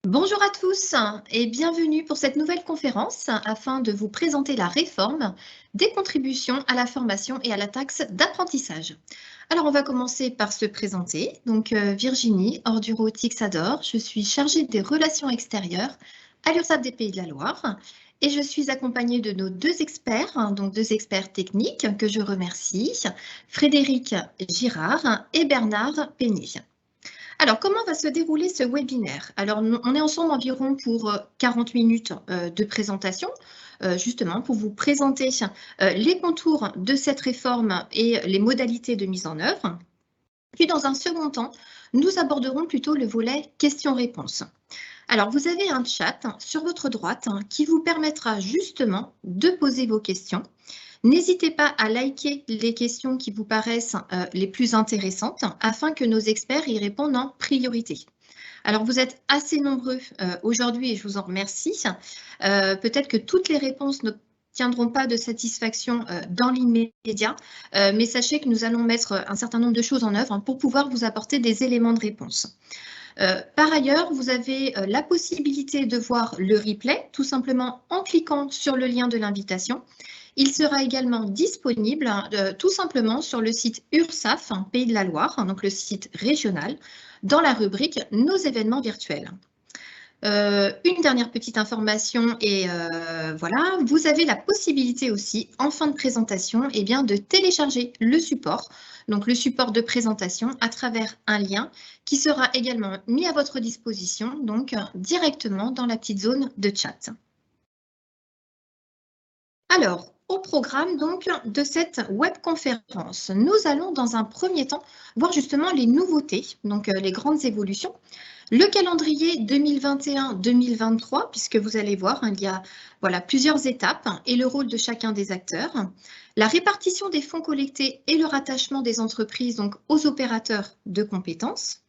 Bonjour à tous et bienvenue pour cette nouvelle conférence afin de vous présenter la réforme des contributions à la formation et à la taxe d'apprentissage. Alors on va commencer par se présenter. Donc Virginie Orduro-Tixador, je suis chargée des relations extérieures à l'URSSAF des Pays de la Loire et je suis accompagnée de nos deux experts, donc deux experts techniques que je remercie, Frédéric Girard et Bernard Peigny. Alors, comment va se dérouler ce webinaire? Alors, on est ensemble environ pour 40 minutes de présentation, justement pour vous présenter les contours de cette réforme et les modalités de mise en œuvre. Puis, dans un second temps, nous aborderons plutôt le volet questions-réponses. Alors, vous avez un chat sur votre droite qui vous permettra justement de poser vos questions. N'hésitez pas à liker les questions qui vous paraissent les plus intéressantes afin que nos experts y répondent en priorité. Alors, vous êtes assez nombreux aujourd'hui et je vous en remercie. Peut-être que toutes les réponses n'obtiendront pas de satisfaction dans l'immédiat, mais sachez que nous allons mettre un certain nombre de choses en œuvre pour pouvoir vous apporter des éléments de réponse. Par ailleurs, vous avez la possibilité de voir le replay, tout simplement en cliquant sur le lien de l'invitation. Il sera également disponible tout simplement sur le site URSSAF, Pays de la Loire, donc le site régional, dans la rubrique « Nos événements virtuels ». Une dernière petite information et voilà, vous avez la possibilité aussi, en fin de présentation, de télécharger le support, donc le support de présentation à travers un lien qui sera également mis à votre disposition, donc directement dans la petite zone de chat. Alors, au programme donc de cette webconférence, nous allons dans un premier temps voir justement les nouveautés, donc les grandes évolutions. Le calendrier 2021-2023, puisque vous allez voir, il y a plusieurs étapes et le rôle de chacun des acteurs. La répartition des fonds collectés et le rattachement des entreprises donc, aux opérateurs de compétences.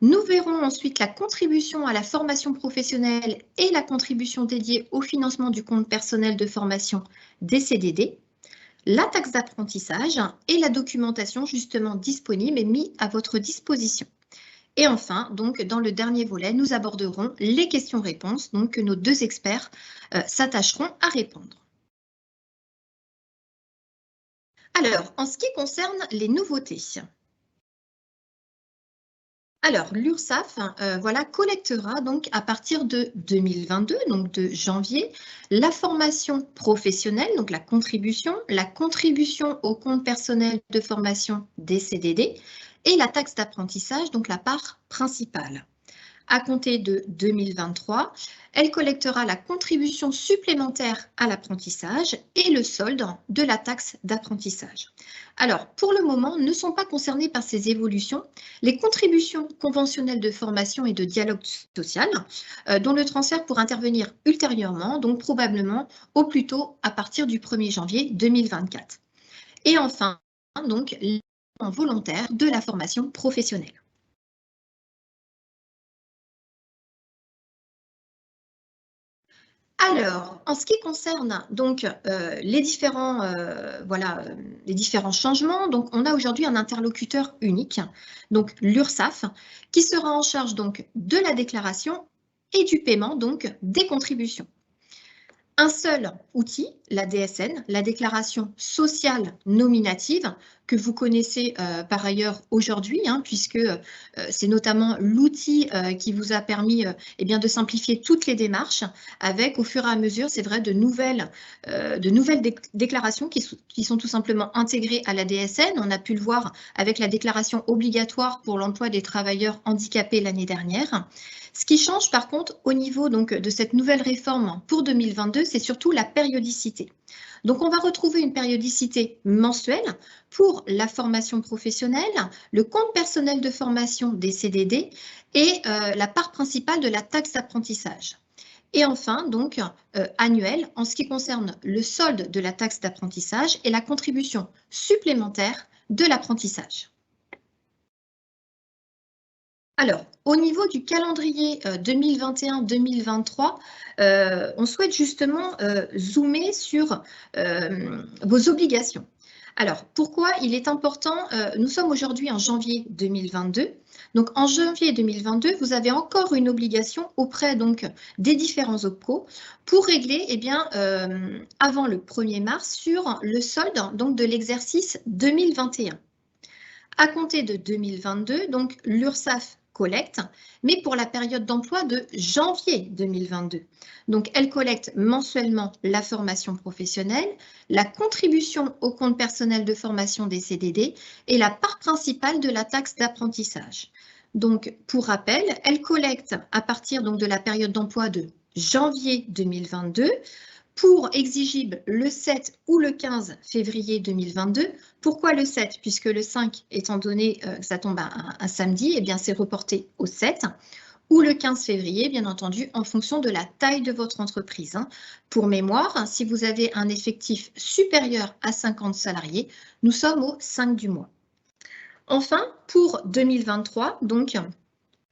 Nous verrons ensuite la contribution à la formation professionnelle et la contribution dédiée au financement du compte personnel de formation des CDD, la taxe d'apprentissage et la documentation justement disponible et mise à votre disposition. Et enfin, donc, dans le dernier volet, nous aborderons les questions-réponses, donc que nos deux experts s'attacheront à répondre. Alors, en ce qui concerne les nouveautés, alors, l'URSSAF collectera donc à partir de 2022, donc de janvier, la formation professionnelle, donc la contribution au compte personnel de formation des CDD et la taxe d'apprentissage, donc la part principale. À compter de 2023, elle collectera la contribution supplémentaire à l'apprentissage et le solde de la taxe d'apprentissage. Alors, pour le moment, ne sont pas concernés par ces évolutions les contributions conventionnelles de formation et de dialogue social, dont le transfert pourra intervenir ultérieurement, donc probablement au plus tôt à partir du 1er janvier 2024. Et enfin, donc, l'engagement volontaire de la formation professionnelle. Alors, en ce qui concerne donc les différents changements, donc on a aujourd'hui un interlocuteur unique, donc l'URSSAF, qui sera en charge donc de la déclaration et du paiement donc des contributions. Un seul outil, la DSN, la déclaration sociale nominative, que vous connaissez par ailleurs aujourd'hui, puisque c'est notamment l'outil qui vous a permis de simplifier toutes les démarches avec au fur et à mesure, c'est vrai, de nouvelles déclarations qui sont tout simplement intégrées à la DSN. On a pu le voir avec la déclaration obligatoire pour l'emploi des travailleurs handicapés l'année dernière. Ce qui change par contre au niveau donc, de cette nouvelle réforme pour 2022, c'est surtout la périodicité. Donc on va retrouver une périodicité mensuelle pour la formation professionnelle, le compte personnel de formation des CDD et la part principale de la taxe d'apprentissage. Et enfin, donc, annuel en ce qui concerne le solde de la taxe d'apprentissage et la contribution supplémentaire de l'apprentissage. Alors, au niveau du calendrier 2021-2023, on souhaite justement zoomer sur vos obligations. Alors, pourquoi il est important, nous sommes aujourd'hui en janvier 2022. Donc, en janvier 2022, vous avez encore une obligation auprès donc, des différents OPCO pour régler eh bien, avant le 1er mars sur le solde donc, de l'exercice 2021. À compter de 2022, donc l'URSSAF collecte, mais pour la période d'emploi de janvier 2022. Donc, elle collecte mensuellement la formation professionnelle, la contribution au compte personnel de formation des CDD et la part principale de la taxe d'apprentissage. Donc, pour rappel, elle collecte à partir donc, de la période d'emploi de janvier 2022 pour exigible le 7 ou le 15 février 2022. Pourquoi le 7? Puisque le 5, étant donné que ça tombe un samedi, eh bien c'est reporté au 7, ou le 15 février, bien entendu, en fonction de la taille de votre entreprise. Pour mémoire, si vous avez un effectif supérieur à 50 salariés, nous sommes au 5 du mois. Enfin, pour 2023, donc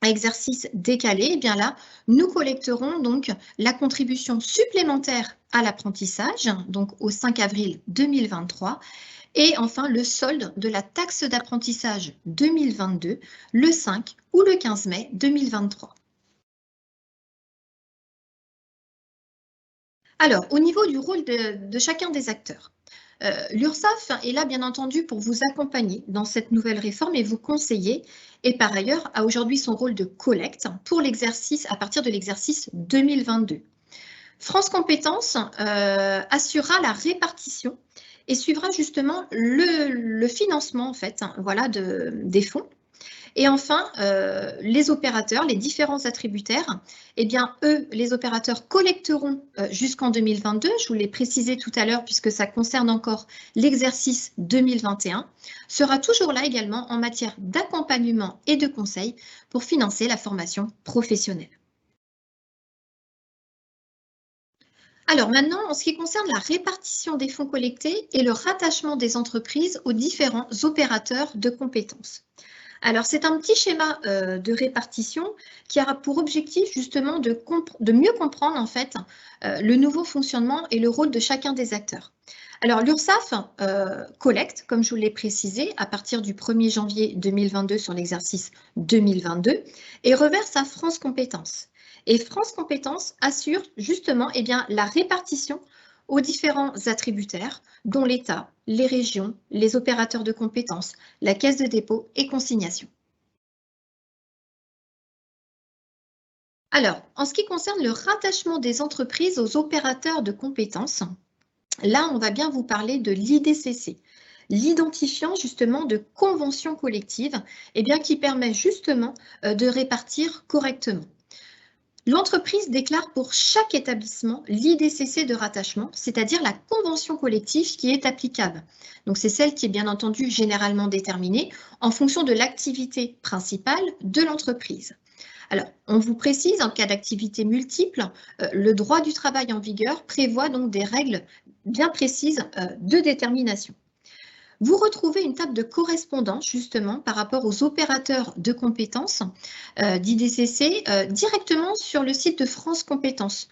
exercice décalé, eh bien là, nous collecterons donc la contribution supplémentaire à l'apprentissage, donc au 5 avril 2023, et enfin le solde de la taxe d'apprentissage 2022, le 5 ou le 15 mai 2023. Alors, au niveau du rôle de chacun des acteurs, l'URSSAF est là, bien entendu, pour vous accompagner dans cette nouvelle réforme et vous conseiller. Et par ailleurs, a aujourd'hui son rôle de collecte pour l'exercice, à partir de l'exercice 2022. France Compétences assurera la répartition et suivra justement le financement en fait, voilà, des fonds. Et enfin, les opérateurs, les différents attributaires, eh bien, eux, les opérateurs collecteront jusqu'en 2022, je vous l'ai précisé tout à l'heure puisque ça concerne encore l'exercice 2021, sera toujours là également en matière d'accompagnement et de conseil pour financer la formation professionnelle. Alors maintenant, en ce qui concerne la répartition des fonds collectés et le rattachement des entreprises aux différents opérateurs de compétences. Alors, c'est un petit schéma de répartition qui a pour objectif justement de mieux comprendre en fait le nouveau fonctionnement et le rôle de chacun des acteurs. Alors, l'URSSAF collecte, comme je vous l'ai précisé, à partir du 1er janvier 2022 sur l'exercice 2022 et reverse à France Compétences. Et France Compétences assure justement eh bien, la répartition aux différents attributaires, dont l'État, les régions, les opérateurs de compétences, la caisse de dépôt et consignation. Alors, en ce qui concerne le rattachement des entreprises aux opérateurs de compétences, là, on va bien vous parler de l'IDCC, l'identifiant justement de convention collective, eh bien, qui permet justement de répartir correctement. L'entreprise déclare pour chaque établissement l'IDCC de rattachement, c'est-à-dire la convention collective qui est applicable. Donc, c'est celle qui est bien entendu généralement déterminée en fonction de l'activité principale de l'entreprise. Alors, on vous précise, en cas d'activité multiple, le droit du travail en vigueur prévoit donc des règles bien précises de détermination. Vous retrouvez une table de correspondance justement par rapport aux opérateurs de compétences d'IDCC directement sur le site de France Compétences.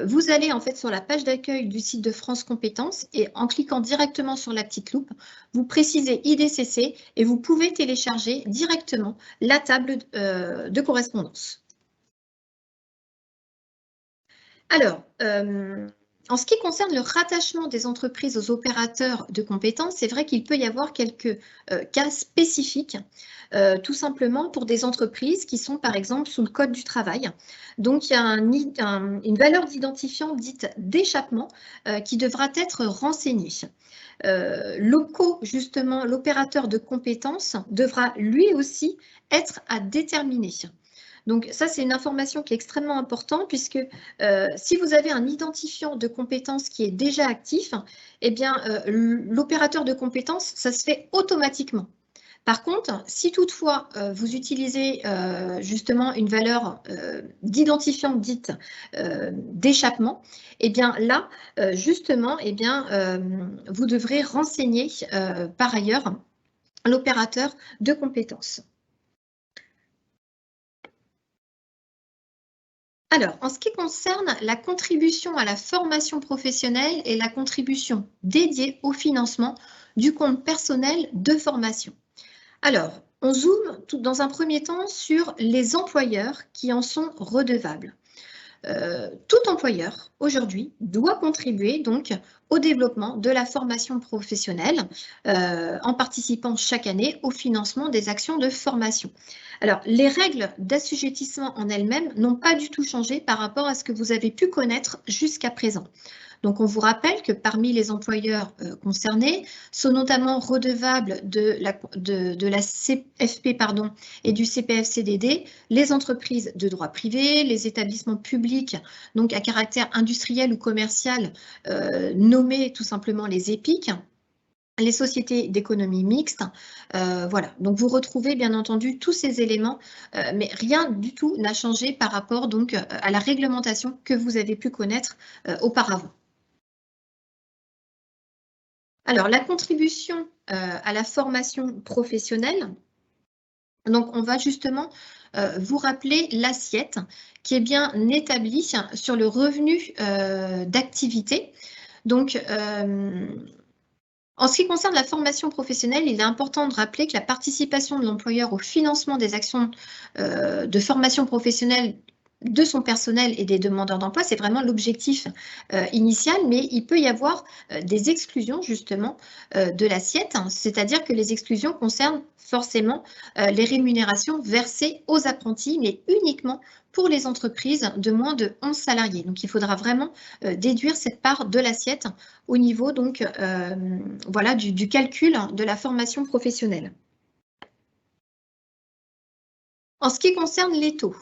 Vous allez en fait sur la page d'accueil du site de France Compétences et en cliquant directement sur la petite loupe, vous précisez IDCC et vous pouvez télécharger directement la table de correspondance. Alors, en ce qui concerne le rattachement des entreprises aux opérateurs de compétences, c'est vrai qu'il peut y avoir quelques cas spécifiques, tout simplement pour des entreprises qui sont par exemple sous le Code du travail. Donc, il y a une valeur d'identifiant dite d'échappement qui devra être renseignée. L'OPCO, justement, l'opérateur de compétences, devra lui aussi être à déterminer. Donc ça, c'est une information qui est extrêmement importante puisque si vous avez un identifiant de compétences qui est déjà actif, eh bien, l'opérateur de compétences, ça se fait automatiquement. Par contre, si toutefois vous utilisez justement une valeur d'identifiant dite d'échappement, eh bien là, justement, eh bien, vous devrez renseigner par ailleurs l'opérateur de compétences. Alors, en ce qui concerne la contribution à la formation professionnelle et la contribution dédiée au financement du compte personnel de formation. Alors, on zoome dans un premier temps sur les employeurs qui en sont redevables. Tout employeur, aujourd'hui, doit contribuer donc au développement de la formation professionnelle en participant chaque année au financement des actions de formation. Alors, les règles d'assujettissement en elles-mêmes n'ont pas du tout changé par rapport à ce que vous avez pu connaître jusqu'à présent. Donc, on vous rappelle que parmi les employeurs concernés sont notamment redevables de la CFP et du CPF-CDD, les entreprises de droit privé, les établissements publics donc à caractère industriel ou commercial nommés tout simplement les EPIC, les sociétés d'économie mixte, voilà. Donc vous retrouvez bien entendu tous ces éléments, mais rien du tout n'a changé par rapport donc à la réglementation que vous avez pu connaître auparavant. Alors, la contribution à la formation professionnelle, donc on va justement vous rappeler l'assiette qui est bien établie sur le revenu d'activité. Donc, en ce qui concerne la formation professionnelle, il est important de rappeler que la participation de l'employeur au financement des actions de formation professionnelle de son personnel et des demandeurs d'emploi, c'est vraiment l'objectif initial, mais il peut y avoir des exclusions justement de l'assiette, hein, c'est-à-dire que les exclusions concernent forcément les rémunérations versées aux apprentis, mais uniquement pour les entreprises de moins de 11 salariés. Donc, il faudra vraiment déduire cette part de l'assiette au niveau donc, voilà, du calcul de la formation professionnelle. En ce qui concerne les taux,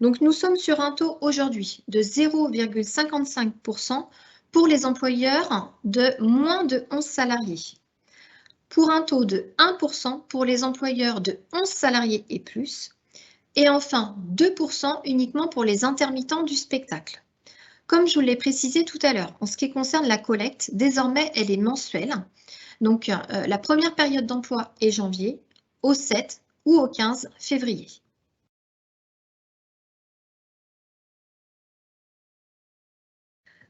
donc nous sommes sur un taux aujourd'hui de 0,55% pour les employeurs de moins de 11 salariés, pour un taux de 1% pour les employeurs de 11 salariés et plus, et enfin 2% uniquement pour les intermittents du spectacle. Comme je vous l'ai précisé tout à l'heure, en ce qui concerne la collecte, désormais elle est mensuelle. Donc la première période d'emploi est janvier, au 7 ou au 15 février.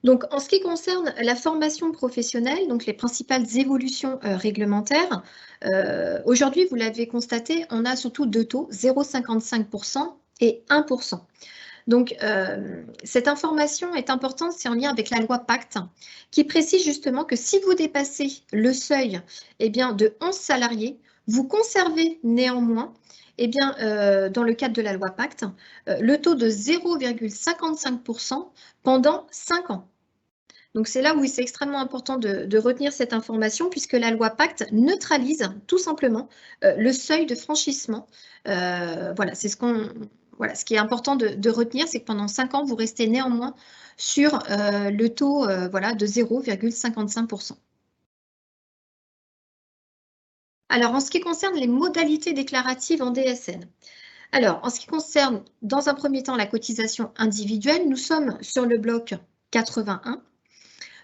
Donc, en ce qui concerne la formation professionnelle, donc les principales évolutions réglementaires, aujourd'hui, vous l'avez constaté, on a surtout deux taux, 0,55% et 1%. Donc, cette information est importante, c'est en lien avec la loi Pacte, qui précise justement que si vous dépassez le seuil de 11 salariés, vous conservez néanmoins, dans le cadre de la loi Pacte, le taux de 0,55% pendant 5 ans. Donc, c'est là où c'est extrêmement important de retenir cette information puisque la loi Pacte neutralise tout simplement le seuil de franchissement. Voilà, c'est ce qui est important de retenir, c'est que pendant 5 ans, vous restez néanmoins sur le taux de 0,55%. Alors, en ce qui concerne les modalités déclaratives en DSN, alors, en ce qui concerne, dans un premier temps, la cotisation individuelle, nous sommes sur le bloc 81.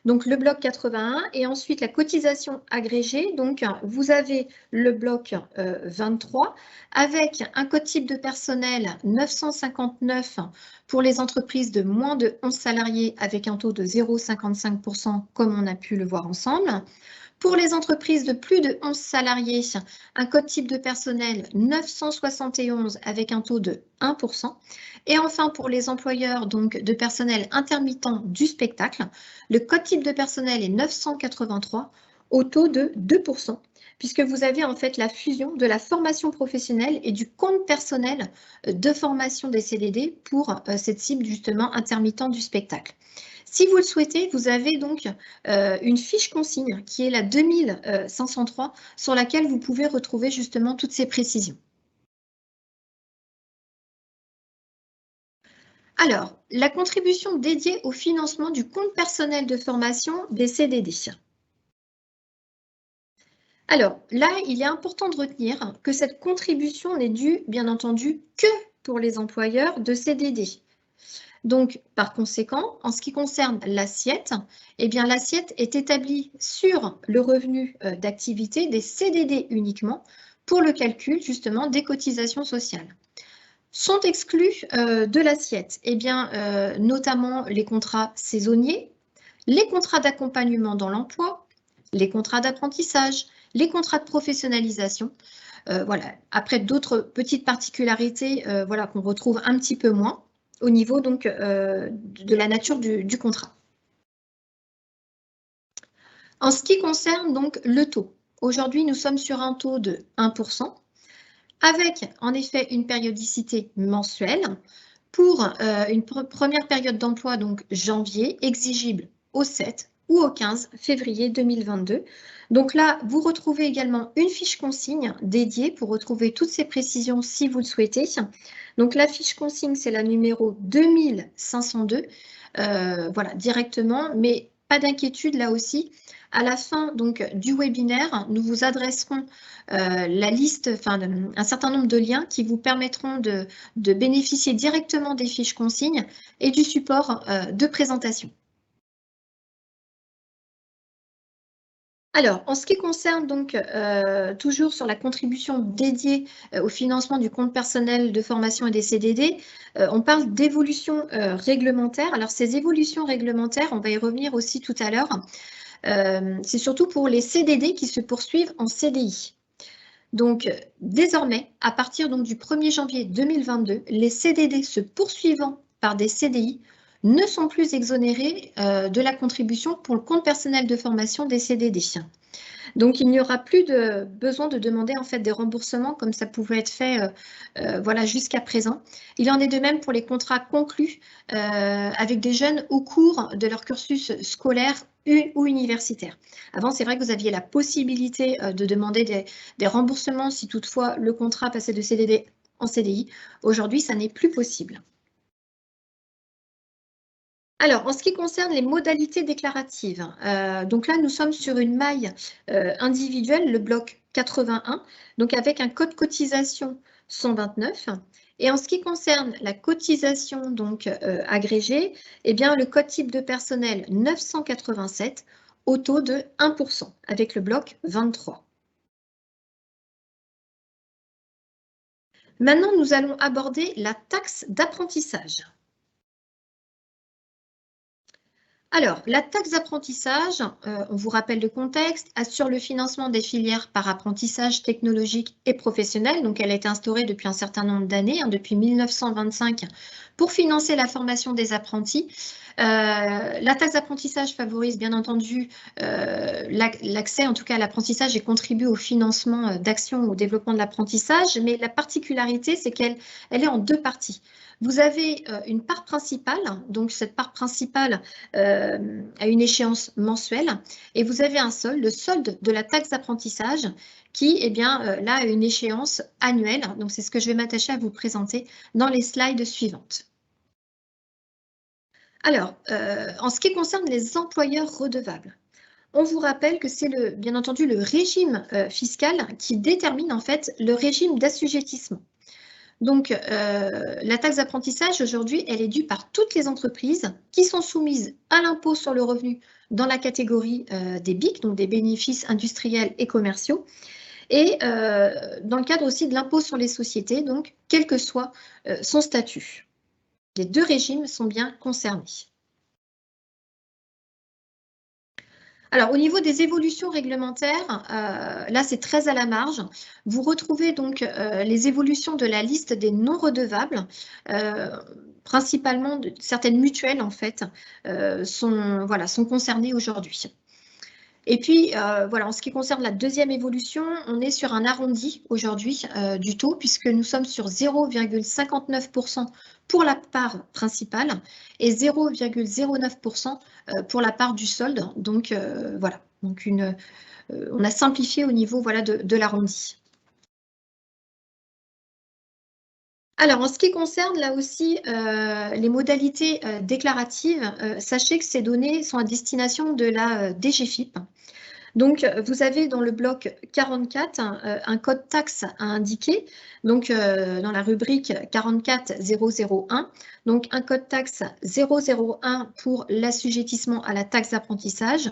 Donc, le bloc 81 et ensuite la cotisation agrégée. Donc, vous avez le bloc 23 avec un code type de personnel 959 pour les entreprises de moins de 11 salariés avec un taux de 0,55% comme on a pu le voir ensemble. Pour les entreprises de plus de 11 salariés, un code type de personnel 971 avec un taux de 1%. Et enfin, pour les employeurs donc, de personnel intermittent du spectacle, le code type de personnel est 983 au taux de 2%, puisque vous avez en fait la fusion de la formation professionnelle et du compte personnel de formation des CDD pour cette cible justement intermittent du spectacle. Si vous le souhaitez, vous avez donc une fiche consigne qui est la 2503 sur laquelle vous pouvez retrouver justement toutes ces précisions. Alors, la contribution dédiée au financement du compte personnel de formation des CDD. Alors là, il est important de retenir que cette contribution n'est due, bien entendu, que pour les employeurs de CDD. Donc, par conséquent, en ce qui concerne l'assiette, l'assiette est établie sur le revenu d'activité des CDD uniquement pour le calcul justement des cotisations sociales. Sont exclus de l'assiette, eh bien, notamment les contrats saisonniers, les contrats d'accompagnement dans l'emploi, les contrats d'apprentissage, les contrats de professionnalisation. Voilà. Après, d'autres petites particularités voilà, qu'on retrouve un petit peu moins au niveau donc, de la nature du contrat. En ce qui concerne donc le taux, aujourd'hui, nous sommes sur un taux de 1%, avec en effet une périodicité mensuelle pour une première période d'emploi, donc janvier, exigible au 7 ou au 15 février 2022. Donc là, vous retrouvez également une fiche consigne dédiée pour retrouver toutes ces précisions si vous le souhaitez. Donc la fiche consigne, c'est la numéro 2502, voilà, directement, mais pas d'inquiétude là aussi. À la fin donc, du webinaire, nous vous adresserons la liste, enfin, un certain nombre de liens qui vous permettront de bénéficier directement des fiches consignes et du support de présentation. Alors, en ce qui concerne donc toujours sur la contribution dédiée au financement du compte personnel de formation et des CDD, on parle d'évolution réglementaire. Alors, ces évolutions réglementaires, on va y revenir aussi tout à l'heure. C'est surtout pour les CDD qui se poursuivent en CDI. Donc, désormais, à partir donc, du 1er janvier 2022, les CDD se poursuivant par des CDI ne sont plus exonérés de la contribution pour le compte personnel de formation des CDD. Donc, il n'y aura plus de besoin de demander en fait des remboursements comme ça pouvait être fait voilà, jusqu'à présent. Il en est de même pour les contrats conclus avec des jeunes au cours de leur cursus scolaire ou universitaire. Avant, c'est vrai que vous aviez la possibilité de demander des remboursements si toutefois le contrat passait de CDD en CDI. Aujourd'hui, ça n'est plus possible. Alors, en ce qui concerne les modalités déclaratives, donc là, nous sommes sur une maille individuelle, le bloc 81, donc avec un code cotisation 129. Et en ce qui concerne la cotisation donc agrégée, eh bien, le code type de personnel 987 au taux de 1% avec le bloc 23. Maintenant, nous allons aborder la taxe d'apprentissage. Alors, la taxe d'apprentissage, on vous rappelle le contexte, assure le financement des filières par apprentissage technologique et professionnel. Donc, elle a été instaurée depuis un certain nombre d'années, depuis 1925, pour financer la formation des apprentis. La taxe d'apprentissage favorise bien entendu l'accès en tout cas à l'apprentissage et contribue au financement d'actions au développement de l'apprentissage, mais la particularité c'est qu'elle est en deux parties. Vous avez une part principale, donc cette part principale à une échéance mensuelle, et vous avez un solde, le solde de la taxe d'apprentissage qui, eh bien, là, a une échéance annuelle. Donc, c'est ce que je vais m'attacher à vous présenter dans les slides suivantes. Alors, en ce qui concerne les employeurs redevables, on vous rappelle que c'est bien entendu le régime fiscal qui détermine en fait le régime d'assujettissement. Donc, la taxe d'apprentissage, aujourd'hui, elle est due par toutes les entreprises qui sont soumises à l'impôt sur le revenu dans la catégorie des BIC, donc des bénéfices industriels et commerciaux, et dans le cadre aussi de l'impôt sur les sociétés, donc quel que soit son statut. Les deux régimes sont bien concernés. Alors, au niveau des évolutions réglementaires, là, c'est très à la marge. Vous retrouvez donc les évolutions de la liste des non redevables, principalement certaines mutuelles, en fait, sont concernées aujourd'hui. Et puis, voilà, en ce qui concerne la deuxième évolution, on est sur un arrondi aujourd'hui du taux, puisque nous sommes sur 0,59% pour la part principale et 0,09% pour la part du solde. Donc, voilà, donc on a simplifié au niveau voilà, de l'arrondi. Alors, en ce qui concerne là aussi les modalités déclaratives, sachez que ces données sont à destination de la DGFiP. Donc, vous avez dans le bloc 44 un code taxe à indiquer, donc dans la rubrique 44001, donc un code taxe 001 pour l'assujettissement à la taxe d'apprentissage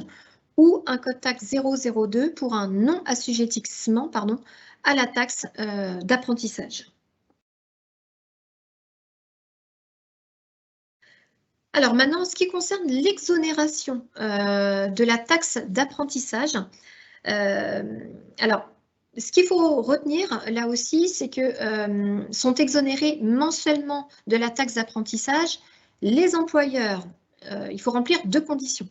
ou un code taxe 002 pour un non-assujettissement à la taxe d'apprentissage. Alors maintenant, en ce qui concerne l'exonération de la taxe d'apprentissage, alors ce qu'il faut retenir là aussi, c'est que sont exonérés mensuellement de la taxe d'apprentissage les employeurs. Il faut remplir 2 conditions.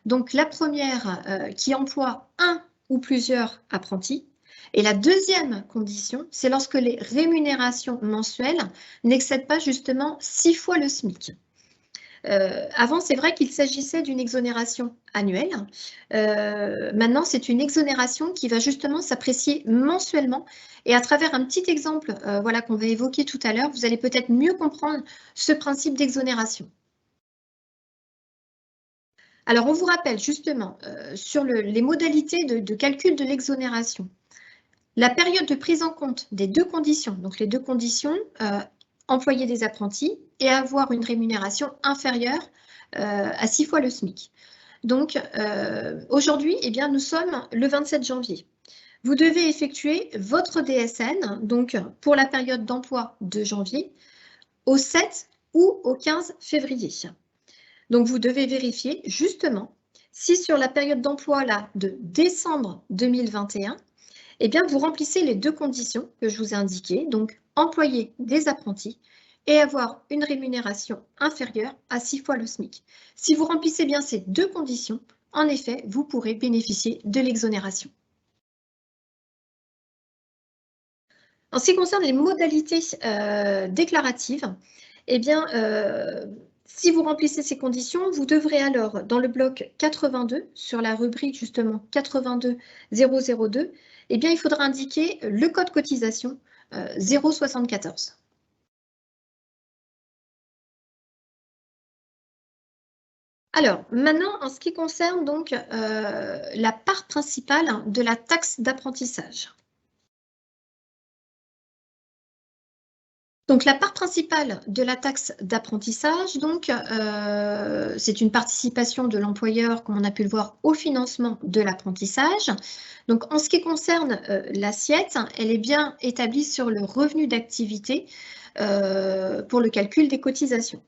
Donc la première, qui emploie un ou plusieurs apprentis. Et la deuxième condition, c'est lorsque les rémunérations mensuelles n'excèdent pas justement 6 fois le SMIC. Avant, c'est vrai qu'il s'agissait d'une exonération annuelle. Maintenant, c'est une exonération qui va justement s'apprécier mensuellement. Et à travers un petit exemple voilà, qu'on va évoquer tout à l'heure, vous allez peut-être mieux comprendre ce principe d'exonération. Alors, on vous rappelle justement sur les modalités de calcul de l'exonération. La période de prise en compte des 2 conditions, donc les 2 conditions, employer des apprentis et avoir une rémunération inférieure à 6 fois le SMIC. Donc, aujourd'hui, eh bien, nous sommes le 27 janvier. Vous devez effectuer votre DSN, donc pour la période d'emploi de janvier, au 7 ou au 15 février. Donc, vous devez vérifier justement si sur la période d'emploi là, de décembre 2021, eh bien, vous remplissez les 2 conditions que je vous ai indiquées, donc employer des apprentis et avoir une rémunération inférieure à 6 fois le SMIC. Si vous remplissez bien ces 2 conditions, en effet, vous pourrez bénéficier de l'exonération. En ce qui concerne les modalités déclaratives, eh bien, si vous remplissez ces conditions, vous devrez alors, dans le bloc 82, sur la rubrique justement 82002, eh bien, il faudra indiquer le code cotisation 074. Alors, maintenant, en ce qui concerne donc la part principale de la taxe d'apprentissage. Donc, la part principale de la taxe d'apprentissage, donc, c'est une participation de l'employeur, comme on a pu le voir, au financement de l'apprentissage. Donc, en ce qui concerne l'assiette, elle est bien établie sur le revenu d'activité pour le calcul des cotisations.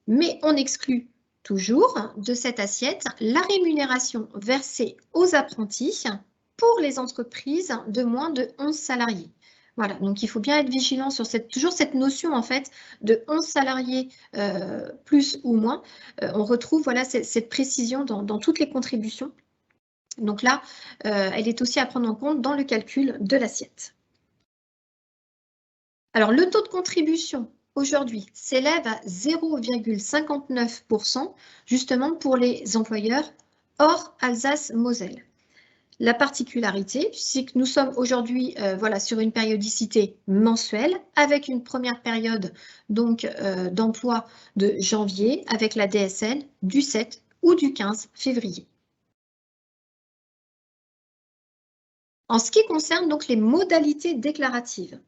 Mais on exclut toujours de cette assiette la rémunération versée aux apprentis pour les entreprises de moins de 11 salariés. Voilà, donc il faut bien être vigilant sur toujours cette notion en fait de 11 salariés plus ou moins. On retrouve voilà, cette précision dans toutes les contributions. Donc là, elle est aussi à prendre en compte dans le calcul de l'assiette. Alors le taux de contribution aujourd'hui s'élève à 0,59% justement pour les employeurs hors Alsace-Moselle. La particularité, c'est que nous sommes aujourd'hui voilà, sur une périodicité mensuelle avec une première période donc d'emploi de janvier avec la DSN du 7 ou du 15 février. En ce qui concerne donc les modalités déclaratives.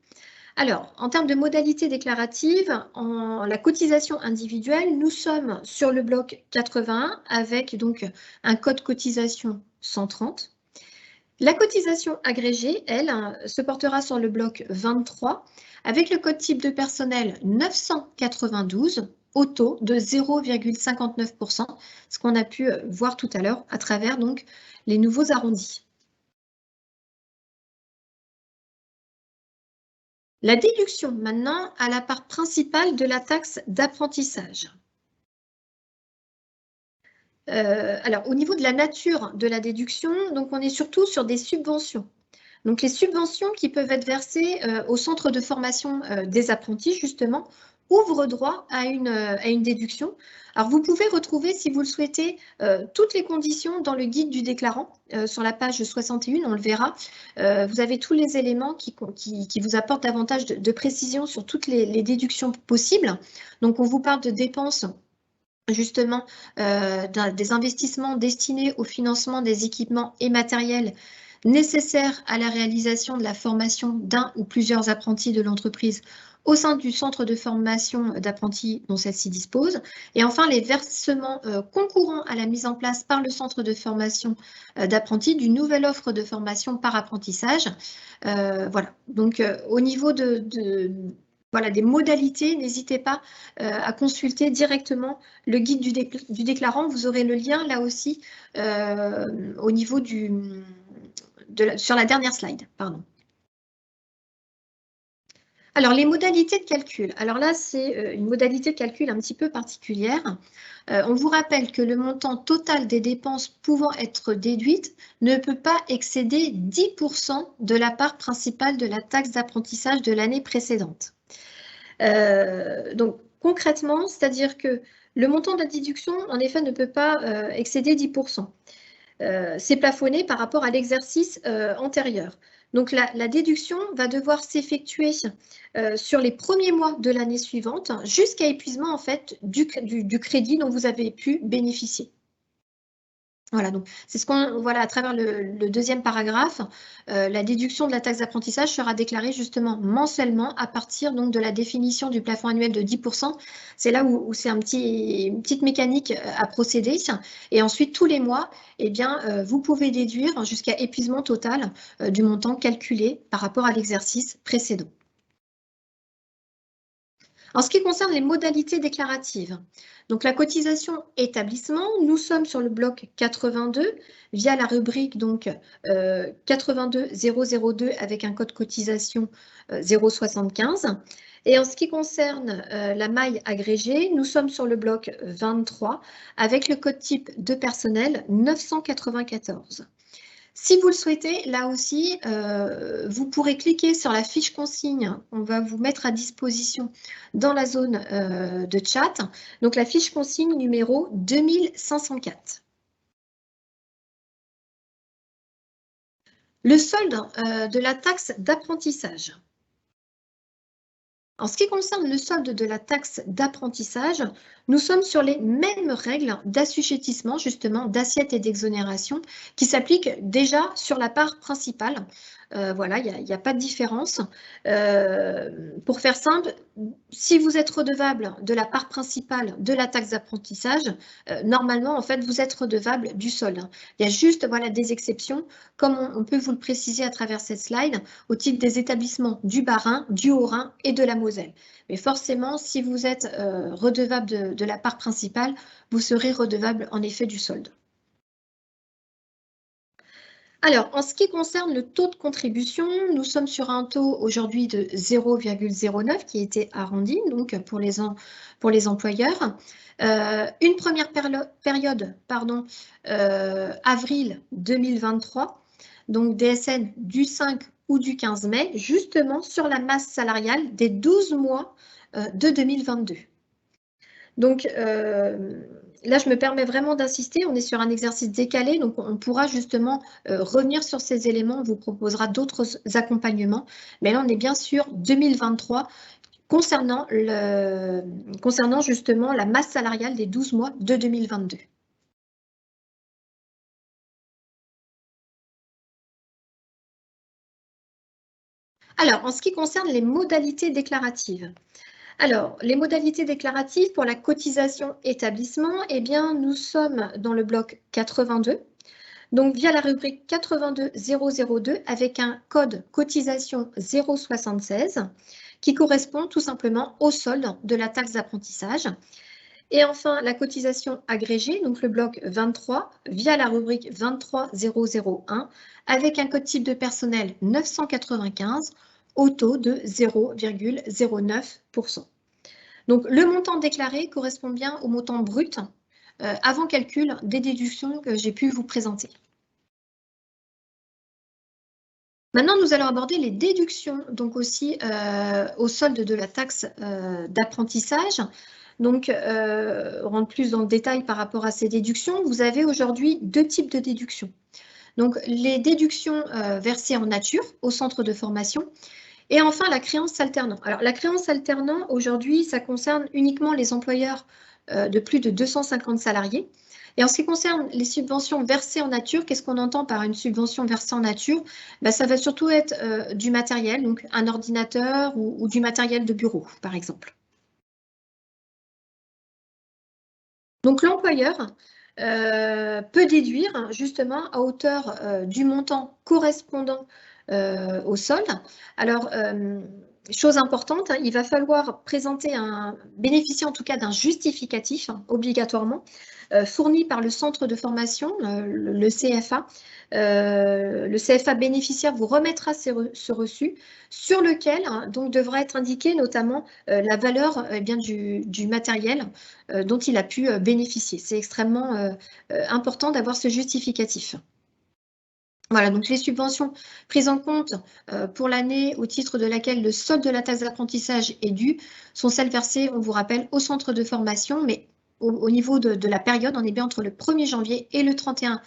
Alors, en termes de modalités déclaratives, en la cotisation individuelle, nous sommes sur le bloc 81 avec donc un code cotisation 130. La cotisation agrégée, elle, se portera sur le bloc 23 avec le code type de personnel 992 au taux de 0,59%, ce qu'on a pu voir tout à l'heure à travers donc les nouveaux arrondis. La déduction maintenant à la part principale de la taxe d'apprentissage. Alors, au niveau de la nature de la déduction, donc on est surtout sur des subventions. Donc, les subventions qui peuvent être versées au centre de formation des apprentis, justement, ouvrent droit à une déduction. Alors, vous pouvez retrouver, si vous le souhaitez, toutes les conditions dans le guide du déclarant. Sur la page 61, on le verra. Vous avez tous les éléments qui vous apportent davantage de précision sur toutes les déductions possibles. Donc, on vous parle de dépenses justement des investissements destinés au financement des équipements et matériels nécessaires à la réalisation de la formation d'un ou plusieurs apprentis de l'entreprise au sein du centre de formation d'apprentis dont celle-ci dispose. Et enfin, les versements concourant à la mise en place par le centre de formation d'apprentis d'une nouvelle offre de formation par apprentissage. Voilà. Donc, au niveau voilà, des modalités, n'hésitez pas à consulter directement le guide du déclarant. Vous aurez le lien là aussi au niveau sur la dernière slide. Pardon. Alors, les modalités de calcul. Alors là, c'est une modalité de calcul un petit peu particulière. On vous rappelle que le montant total des dépenses pouvant être déduites ne peut pas excéder 10% de la part principale de la taxe d'apprentissage de l'année précédente. Donc, concrètement, c'est-à-dire que le montant de la déduction, en effet, ne peut pas excéder 10%. C'est plafonné par rapport à l'exercice antérieur. Donc, la déduction va devoir s'effectuer sur les premiers mois de l'année suivante jusqu'à épuisement en fait, du crédit dont vous avez pu bénéficier. Voilà, donc c'est ce qu'on voilà à travers le deuxième paragraphe. La déduction de la taxe d'apprentissage sera déclarée justement mensuellement à partir donc de la définition du plafond annuel de 10%. C'est là où c'est une petite mécanique à procéder. Et ensuite, tous les mois, eh bien, vous pouvez déduire jusqu'à épuisement total du montant calculé par rapport à l'exercice précédent. En ce qui concerne les modalités déclaratives, donc la cotisation établissement, nous sommes sur le bloc 82 via la rubrique donc 82002 avec un code cotisation 075. Et en ce qui concerne la maille agrégée, nous sommes sur le bloc 23 avec le code type de personnel 994. Si vous le souhaitez, là aussi, vous pourrez cliquer sur la fiche consigne. On va vous mettre à disposition dans la zone de chat. Donc, la fiche consigne numéro 2504. Le solde de la taxe d'apprentissage. En ce qui concerne le solde de la taxe d'apprentissage, nous sommes sur les mêmes règles d'assujettissement, justement, d'assiette et d'exonération qui s'appliquent déjà sur la part principale. Voilà, il n'y a pas de différence. Pour faire simple, si vous êtes redevable de la part principale de la taxe d'apprentissage, normalement, en fait, vous êtes redevable du solde. Il y a juste voilà, des exceptions, comme on peut vous le préciser à travers cette slide, au titre des établissements du Bas-Rhin, du Haut-Rhin et de la Moselle. Mais forcément, si vous êtes redevable de la part principale, vous serez redevable en effet du solde. Alors, en ce qui concerne le taux de contribution, nous sommes sur un taux aujourd'hui de 0,09 qui a été arrondi donc pour les employeurs. Une première période, avril 2023, donc DSN du 5 ou du 15 mai, justement sur la masse salariale des 12 mois de 2022. Donc, là, je me permets vraiment d'insister, on est sur un exercice décalé, donc on pourra justement revenir sur ces éléments, on vous proposera d'autres accompagnements, mais là, on est bien sur 2023 concernant justement la masse salariale des 12 mois de 2022. Alors, en ce qui concerne les modalités déclaratives, alors, les modalités déclaratives pour la cotisation établissement, eh bien, nous sommes dans le bloc 82, donc via la rubrique 82002 avec un code cotisation 076 qui correspond tout simplement au solde de la taxe d'apprentissage. Et enfin, la cotisation agrégée, donc le bloc 23, via la rubrique 23001 avec un code type de personnel 995 au taux de 0,09%. Donc, le montant déclaré correspond bien au montant brut avant calcul des déductions que j'ai pu vous présenter. Maintenant, nous allons aborder les déductions, donc aussi au solde de la taxe d'apprentissage. Donc, on rentre plus dans le détail par rapport à ces déductions. Vous avez aujourd'hui deux types de déductions. Donc, les déductions versées en nature au centre de formation. Et enfin, la créance alternant. Alors, la créance alternant, aujourd'hui, ça concerne uniquement les employeurs de plus de 250 salariés. Et en ce qui concerne les subventions versées en nature, qu'est-ce qu'on entend par une subvention versée en nature? Ça va surtout être du matériel, donc un ordinateur ou du matériel de bureau, par exemple. Donc, l'employeur peut déduire justement à hauteur du montant correspondant au solde. Alors, chose importante, il va falloir bénéficier en tout cas d'un justificatif obligatoirement fourni par le centre de formation, le CFA. Le CFA bénéficiaire vous remettra ce reçu sur lequel donc devra être indiqué notamment la valeur bien, du matériel dont il a pu bénéficier. C'est extrêmement important d'avoir ce justificatif. Voilà, donc les subventions prises en compte pour l'année au titre de laquelle le solde de la taxe d'apprentissage est dû sont celles versées, on vous rappelle, au centre de formation, mais au niveau de la période, on est bien entre le 1er janvier et le 31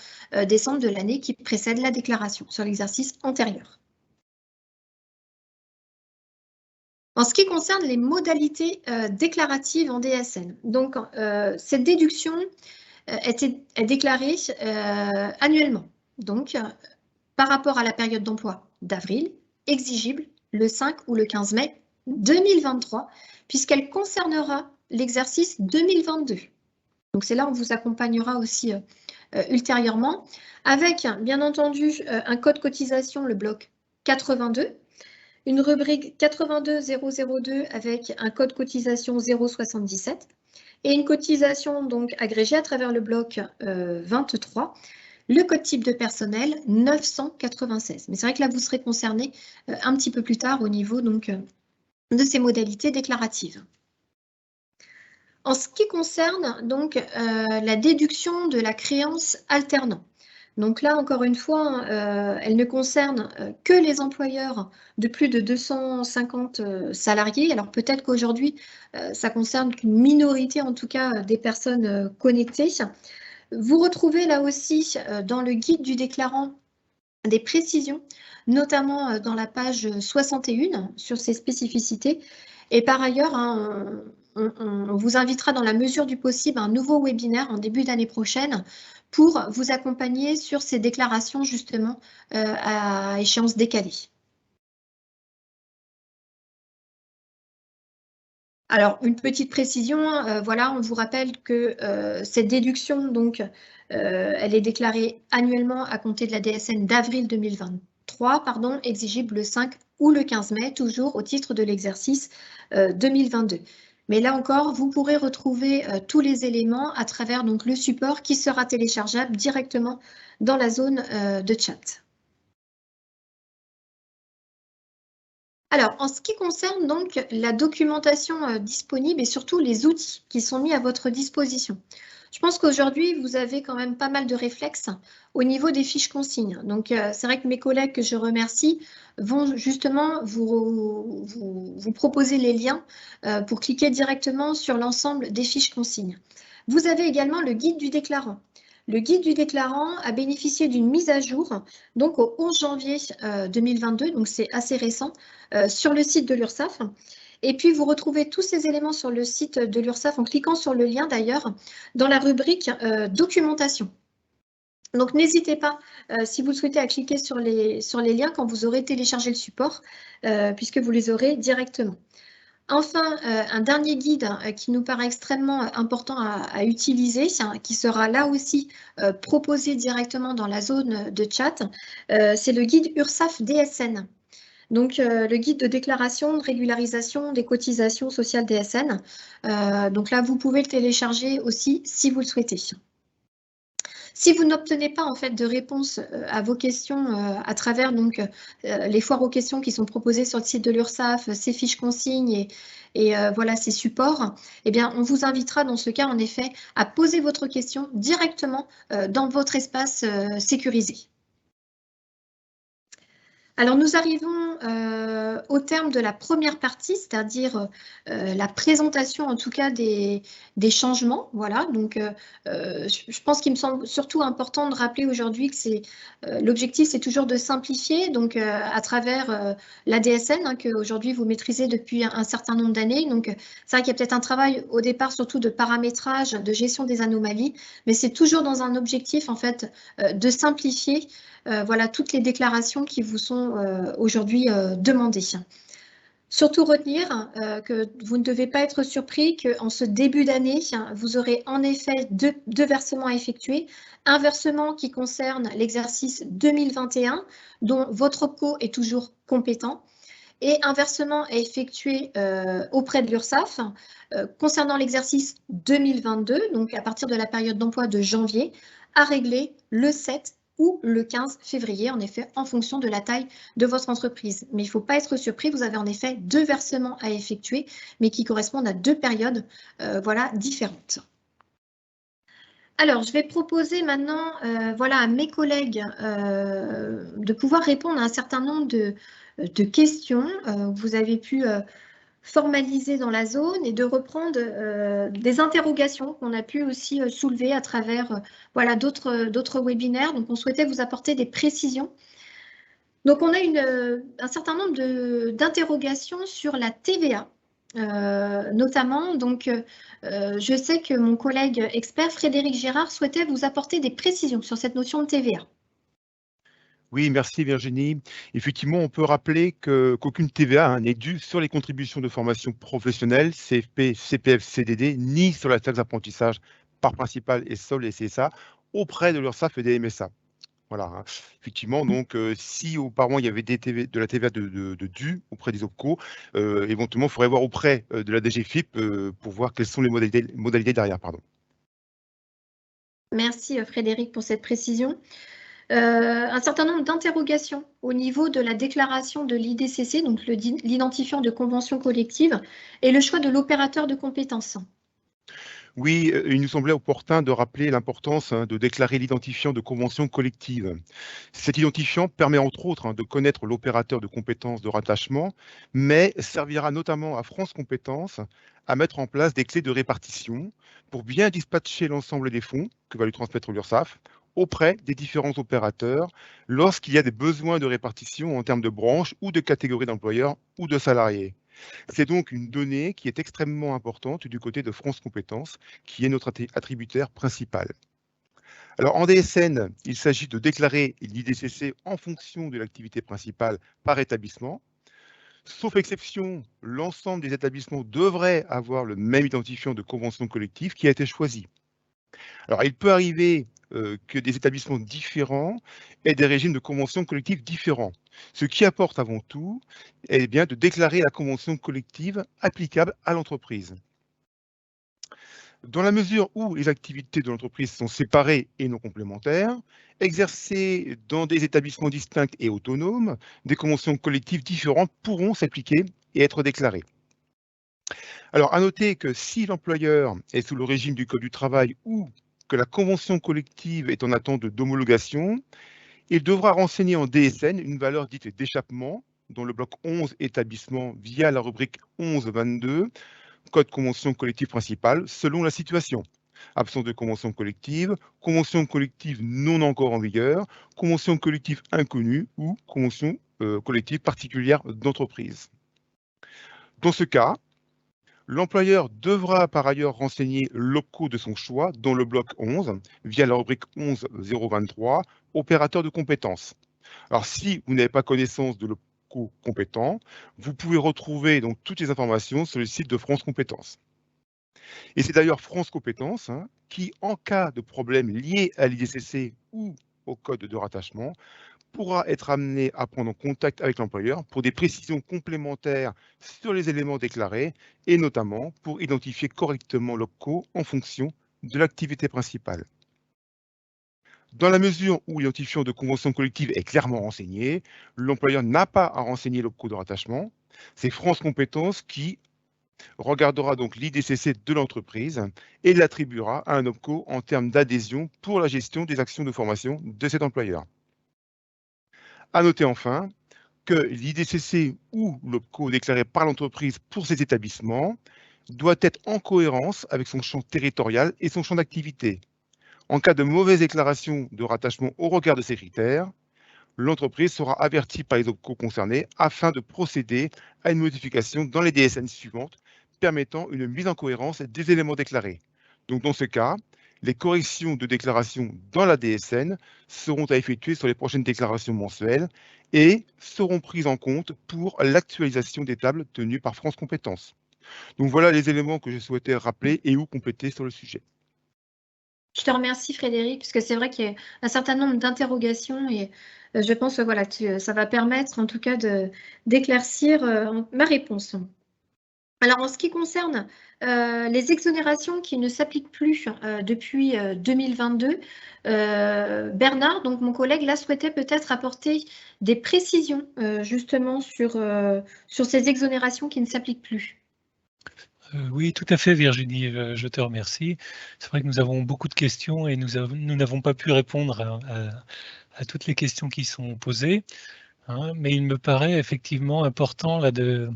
décembre de l'année qui précède la déclaration sur l'exercice antérieur. En ce qui concerne les modalités déclaratives en DSN, donc cette déduction est déclarée annuellement. Donc, par rapport à la période d'emploi d'avril, exigible le 5 ou le 15 mai 2023, puisqu'elle concernera l'exercice 2022. Donc c'est là où on vous accompagnera aussi ultérieurement, avec bien entendu un code cotisation, le bloc 82, une rubrique 82002 avec un code cotisation 077, et une cotisation donc agrégée à travers le bloc 23, le code type de personnel 996. Mais c'est vrai que là, vous serez concerné un petit peu plus tard au niveau donc, de ces modalités déclaratives. En ce qui concerne donc la déduction de la créance alternant. Donc là, encore une fois, elle ne concerne que les employeurs de plus de 250 salariés. Alors peut-être qu'aujourd'hui, ça concerne qu'une minorité, en tout cas, des personnes connectées. Vous retrouvez là aussi dans le guide du déclarant des précisions, notamment dans la page 61 sur ces spécificités. Et par ailleurs, on vous invitera dans la mesure du possible à un nouveau webinaire en début d'année prochaine pour vous accompagner sur ces déclarations justement à échéance décalée. Alors, une petite précision, voilà, on vous rappelle que cette déduction, donc, elle est déclarée annuellement à compter de la DSN d'avril 2023, pardon, exigible le 5 ou le 15 mai, toujours au titre de l'exercice 2022. Mais là encore, vous pourrez retrouver tous les éléments à travers donc, le support qui sera téléchargeable directement dans la zone de chat. Alors, en ce qui concerne donc la documentation disponible et surtout les outils qui sont mis à votre disposition, je pense qu'aujourd'hui, vous avez quand même pas mal de réflexes au niveau des fiches consignes. Donc, c'est vrai que mes collègues que je remercie vont justement vous proposer les liens pour cliquer directement sur l'ensemble des fiches consignes. Vous avez également le guide du déclarant. Le guide du déclarant a bénéficié d'une mise à jour donc au 11 janvier 2022, donc c'est assez récent, sur le site de l'URSSAF. Et puis, vous retrouvez tous ces éléments sur le site de l'URSSAF en cliquant sur le lien d'ailleurs dans la rubrique documentation. Donc, n'hésitez pas, si vous le souhaitez, à cliquer sur les liens quand vous aurez téléchargé le support, puisque vous les aurez directement. Enfin, un dernier guide qui nous paraît extrêmement important à utiliser, qui sera là aussi proposé directement dans la zone de chat, c'est le guide URSSAF DSN. Donc, le guide de déclaration de régularisation des cotisations sociales DSN. Donc là, vous pouvez le télécharger aussi si vous le souhaitez. Si vous n'obtenez pas en fait de réponse à vos questions à travers donc les foires aux questions qui sont proposées sur le site de l'URSSAF, ces fiches consignes et voilà ces supports, eh bien on vous invitera dans ce cas en effet à poser votre question directement dans votre espace sécurisé. Alors nous arrivons au terme de la première partie, c'est-à-dire la présentation en tout cas des changements. Voilà, donc je pense qu'il me semble surtout important de rappeler aujourd'hui que l'objectif c'est toujours de simplifier, donc à travers la DSN que aujourd'hui vous maîtrisez depuis un certain nombre d'années. Donc c'est vrai qu'il y a peut-être un travail au départ surtout de paramétrage, de gestion des anomalies, mais c'est toujours dans un objectif en fait de simplifier voilà toutes les déclarations qui vous sont aujourd'hui demandées. Surtout retenir que vous ne devez pas être surpris qu'en ce début d'année, vous aurez en effet deux versements à effectuer. Un versement qui concerne l'exercice 2021, dont votre OPCO est toujours compétent, et un versement est effectué auprès de l'URSSAF concernant l'exercice 2022, donc à partir de la période d'emploi de janvier, à régler le 7 ou le 15 février, en effet, en fonction de la taille de votre entreprise. Mais il ne faut pas être surpris, vous avez en effet 2 versements à effectuer, mais qui correspondent à 2 périodes voilà, différentes. Alors, je vais proposer maintenant voilà, à mes collègues de pouvoir répondre à un certain nombre de questions que vous avez pu formaliser dans la zone et de reprendre des interrogations qu'on a pu aussi soulever à travers voilà, d'autres webinaires. Donc, on souhaitait vous apporter des précisions. Donc, on a un certain nombre d'interrogations sur la TVA. Notamment, donc, je sais que mon collègue expert Frédéric Gérard souhaitait vous apporter des précisions sur cette notion de TVA. Oui, merci Virginie. Effectivement, on peut rappeler qu'aucune TVA n'est due sur les contributions de formation professionnelle, CFP, CPF, CDD, ni sur la taxe d'apprentissage part principale et sol et CSA auprès de l'URSSAF et des MSA. Voilà. Effectivement, donc, si auparavant il y avait de la TVA de due auprès des OPCO, éventuellement, il faudrait voir auprès de la DGFiP pour voir quelles sont les modalités derrière. Pardon. Merci Frédéric pour cette précision. Un certain nombre d'interrogations au niveau de la déclaration de l'IDCC, donc l'identifiant de convention collective, et le choix de l'opérateur de compétences. Oui, il nous semblait opportun de rappeler l'importance de déclarer l'identifiant de convention collective. Cet identifiant permet entre autres de connaître l'opérateur de compétences de rattachement, mais servira notamment à France Compétences à mettre en place des clés de répartition pour bien dispatcher l'ensemble des fonds que va lui transmettre l'URSSAF auprès des différents opérateurs lorsqu'il y a des besoins de répartition en termes de branches ou de catégories d'employeurs ou de salariés. C'est donc une donnée qui est extrêmement importante du côté de France Compétences, qui est notre attributaire principal. Alors en DSN, il s'agit de déclarer l'IDCC en fonction de l'activité principale par établissement. Sauf exception, l'ensemble des établissements devraient avoir le même identifiant de convention collective qui a été choisi. Alors il peut arriver que des établissements différents aient des régimes de convention collective différents. Ce qui apporte avant tout est bien de déclarer la convention collective applicable à l'entreprise. Dans la mesure où les activités de l'entreprise sont séparées et non complémentaires, exercées dans des établissements distincts et autonomes, des conventions collectives différentes pourront s'appliquer et être déclarées. Alors, à noter que si l'employeur est sous le régime du Code du travail ou que la convention collective est en attente d'homologation, il devra renseigner en DSN une valeur dite d'échappement dans le bloc 11 établissement via la rubrique 11.22 Code convention collective principale selon la situation. Absence de convention collective non encore en vigueur, convention collective inconnue ou convention collective particulière d'entreprise. Dans ce cas, l'employeur devra par ailleurs renseigner l'OPCO de son choix dans le bloc 11 via la rubrique 11.023 opérateur de compétences. Alors si vous n'avez pas connaissance de l'OPCO compétent, vous pouvez retrouver donc toutes les informations sur le site de France Compétences. Et c'est d'ailleurs France Compétences qui, en cas de problème lié à l'IDCC ou au code de rattachement, pourra être amené à prendre contact avec l'employeur pour des précisions complémentaires sur les éléments déclarés et notamment pour identifier correctement l'OPCO en fonction de l'activité principale. Dans la mesure où l'identifiant de convention collective est clairement renseigné, l'employeur n'a pas à renseigner l'OPCO de rattachement. C'est France Compétences qui regardera donc l'IDCC de l'entreprise et l'attribuera à un OPCO en termes d'adhésion pour la gestion des actions de formation de cet employeur. À noter enfin que l'IDCC ou l'OPCO déclaré par l'entreprise pour ces établissements doit être en cohérence avec son champ territorial et son champ d'activité. En cas de mauvaise déclaration de rattachement au regard de ces critères, l'entreprise sera avertie par les OPCO concernés afin de procéder à une modification dans les DSN suivantes permettant une mise en cohérence des éléments déclarés. Donc dans ce cas, les corrections de déclaration dans la DSN seront à effectuer sur les prochaines déclarations mensuelles et seront prises en compte pour l'actualisation des tables tenues par France Compétences. Donc voilà les éléments que je souhaitais rappeler et ou compléter sur le sujet. Je te remercie Frédéric, puisque c'est vrai qu'il y a un certain nombre d'interrogations et je pense que voilà, ça va permettre en tout cas d'éclaircir ma réponse. Alors, en ce qui concerne les exonérations qui ne s'appliquent plus depuis 2022, Bernard, donc mon collègue, là, souhaitait peut-être apporter des précisions justement sur ces exonérations qui ne s'appliquent plus. Oui, tout à fait, Virginie, je te remercie. C'est vrai que nous avons beaucoup de questions et nous n'avons pas pu répondre à toutes les questions qui sont posées, hein, mais il me paraît effectivement important là, de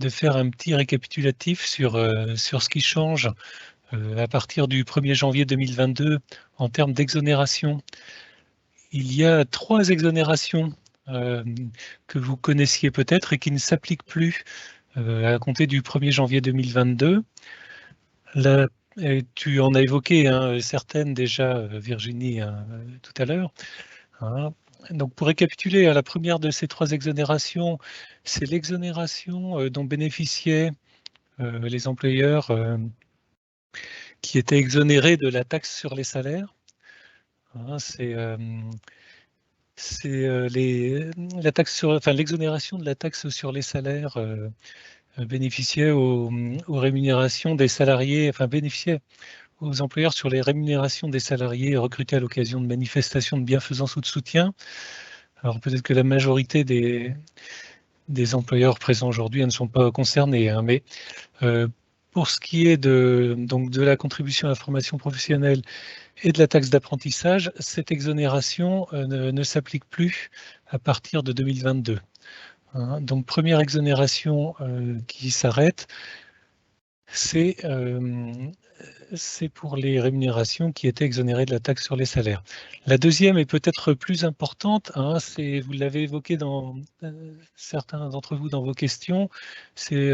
faire un petit récapitulatif sur ce qui change à partir du 1er janvier 2022 en termes d'exonération. Il y a 3 exonérations que vous connaissiez peut-être et qui ne s'appliquent plus à compter du 1er janvier 2022. Là, tu en as évoqué certaines déjà, Virginie, tout à l'heure. Hein. Donc, pour récapituler, la première de ces 3 exonérations, c'est l'exonération dont bénéficiaient les employeurs qui étaient exonérés de la taxe sur les salaires. Hein, l'exonération de la taxe sur les salaires bénéficiait aux rémunérations des salariés, enfin bénéficiait aux employeurs sur les rémunérations des salariés recrutés à l'occasion de manifestations de bienfaisance ou de soutien. Alors peut-être que la majorité des employeurs présents aujourd'hui ne sont pas concernés, hein, mais pour ce qui est de la contribution à la formation professionnelle et de la taxe d'apprentissage, cette exonération ne s'applique plus à partir de 2022. Hein. Donc première exonération qui s'arrête, c'est pour les rémunérations qui étaient exonérées de la taxe sur les salaires. La deuxième est peut-être plus importante, hein, vous l'avez évoqué dans certains d'entre vous dans vos questions, c'est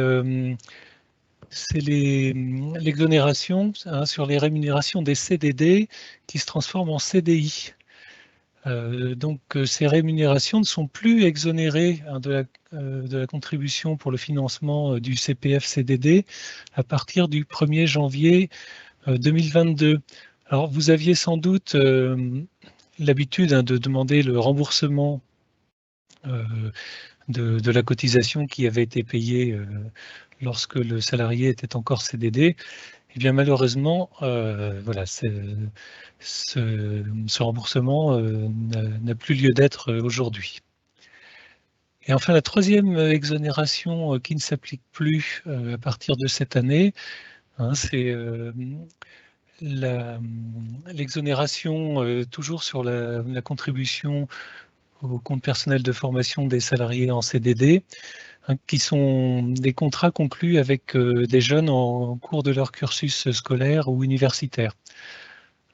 l'exonération sur les rémunérations des CDD qui se transforment en CDI. Donc ces rémunérations ne sont plus exonérées de la contribution pour le financement du CPF-CDD à partir du 1er janvier 2022. Alors vous aviez sans doute l'habitude de demander le remboursement de la cotisation qui avait été payée lorsque le salarié était encore CDD. Eh bien, malheureusement, voilà, ce remboursement n'a plus lieu d'être aujourd'hui. Et enfin, la troisième exonération qui ne s'applique plus à partir de cette année, hein, c'est l'exonération toujours sur la contribution au compte personnel de formation des salariés en CDD, hein, qui sont des contrats conclus avec des jeunes en cours de leur cursus scolaire ou universitaire.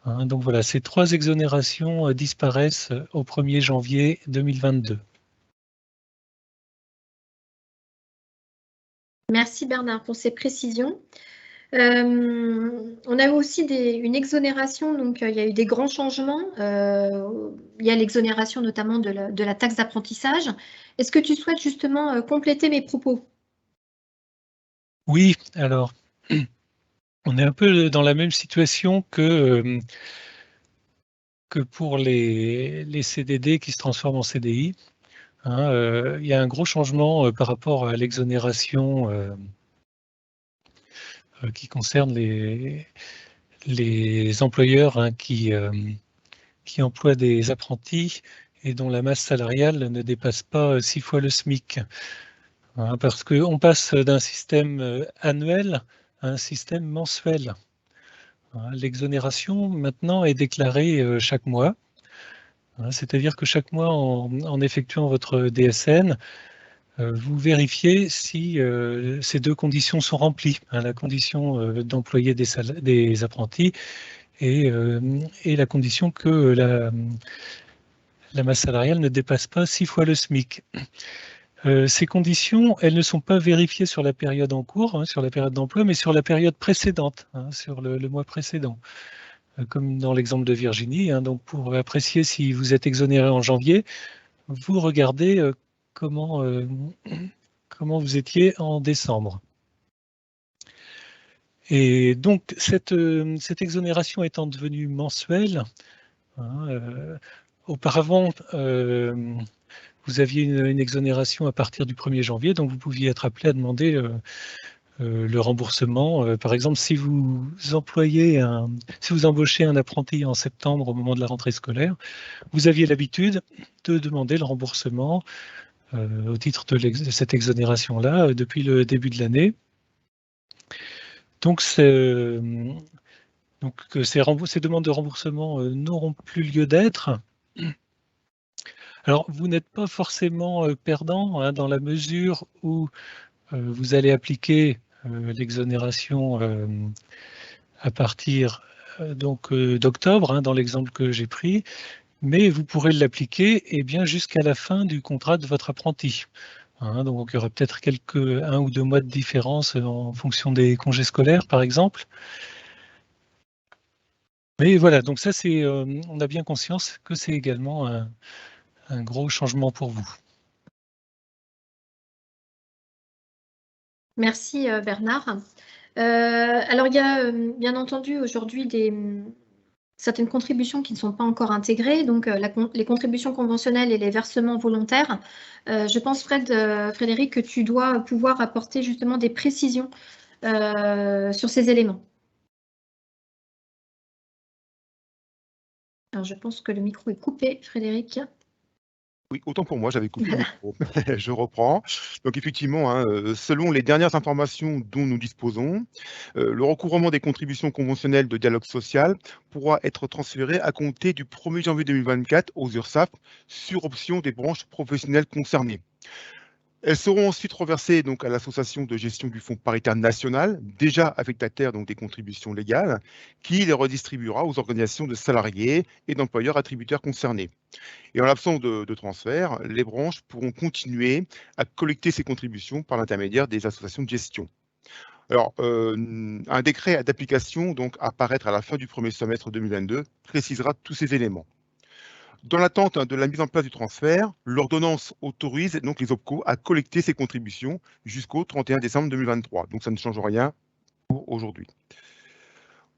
Hein, donc voilà, ces 3 exonérations disparaissent au 1er janvier 2022. Merci Bernard pour ces précisions. On a aussi une exonération, donc il y a eu des grands changements. Il y a l'exonération notamment de la taxe d'apprentissage. Est-ce que tu souhaites justement compléter mes propos? Oui, alors, on est un peu dans la même situation que pour les CDD qui se transforment en CDI. Hein, il y a un gros changement par rapport à l'exonération qui concerne les employeurs qui emploient des apprentis et dont la masse salariale ne dépasse pas 6 fois le SMIC. Hein, parce qu'on passe d'un système annuel à un système mensuel. Hein, l'exonération maintenant est déclarée chaque mois. Hein, c'est-à-dire que chaque mois, en effectuant votre DSN, vous vérifiez si ces 2 conditions sont remplies, hein, la condition d'employer des apprentis et la condition que la masse salariale ne dépasse pas 6 fois le SMIC. Ces conditions, elles ne sont pas vérifiées sur la période en cours, hein, sur la période d'emploi, mais sur la période précédente, hein, sur le mois précédent. Comme dans l'exemple de Virginie, hein, donc pour apprécier si vous êtes exonéré en janvier, vous regardez comment vous étiez en décembre. Et donc, cette exonération étant devenue mensuelle, auparavant, vous aviez une exonération à partir du 1er janvier, donc vous pouviez être appelé à demander le remboursement. Par exemple, si vous embauchez un apprenti en septembre au moment de la rentrée scolaire, vous aviez l'habitude de demander le remboursement au titre de cette exonération-là depuis le début de l'année. Donc, ces demandes de remboursement n'auront plus lieu d'être. Alors, vous n'êtes pas forcément perdant dans la mesure où vous allez appliquer l'exonération à partir d'octobre, dans l'exemple que j'ai pris, mais vous pourrez l'appliquer jusqu'à la fin du contrat de votre apprenti. Donc, il y aura peut-être 1 ou 2 mois de différence en fonction des congés scolaires, par exemple. Mais voilà, donc ça, on a bien conscience que c'est également un gros changement pour vous. Merci Bernard. Alors, il y a bien entendu aujourd'hui certaines contributions qui ne sont pas encore intégrées, donc les contributions conventionnelles et les versements volontaires. Je pense, Frédéric, que tu dois pouvoir apporter justement des précisions sur ces éléments. Alors, je pense que le micro est coupé, Frédéric. Oui, autant pour moi, j'avais coupé le micro. Je reprends. Donc effectivement, selon les dernières informations dont nous disposons, le recouvrement des contributions conventionnelles de dialogue social pourra être transféré à compter du 1er janvier 2024 aux URSSAF sur option des branches professionnelles concernées. Elles seront ensuite reversées donc à l'association de gestion du fonds paritaire national, déjà affectataire donc des contributions légales, qui les redistribuera aux organisations de salariés et d'employeurs attributaires concernés. Et en l'absence de transfert, les branches pourront continuer à collecter ces contributions par l'intermédiaire des associations de gestion. Alors, un décret d'application donc à paraître à la fin du premier semestre 2022 précisera tous ces éléments. Dans l'attente de la mise en place du transfert, l'ordonnance autorise donc les OPCO à collecter ces contributions jusqu'au 31 décembre 2023. Donc ça ne change rien pour aujourd'hui.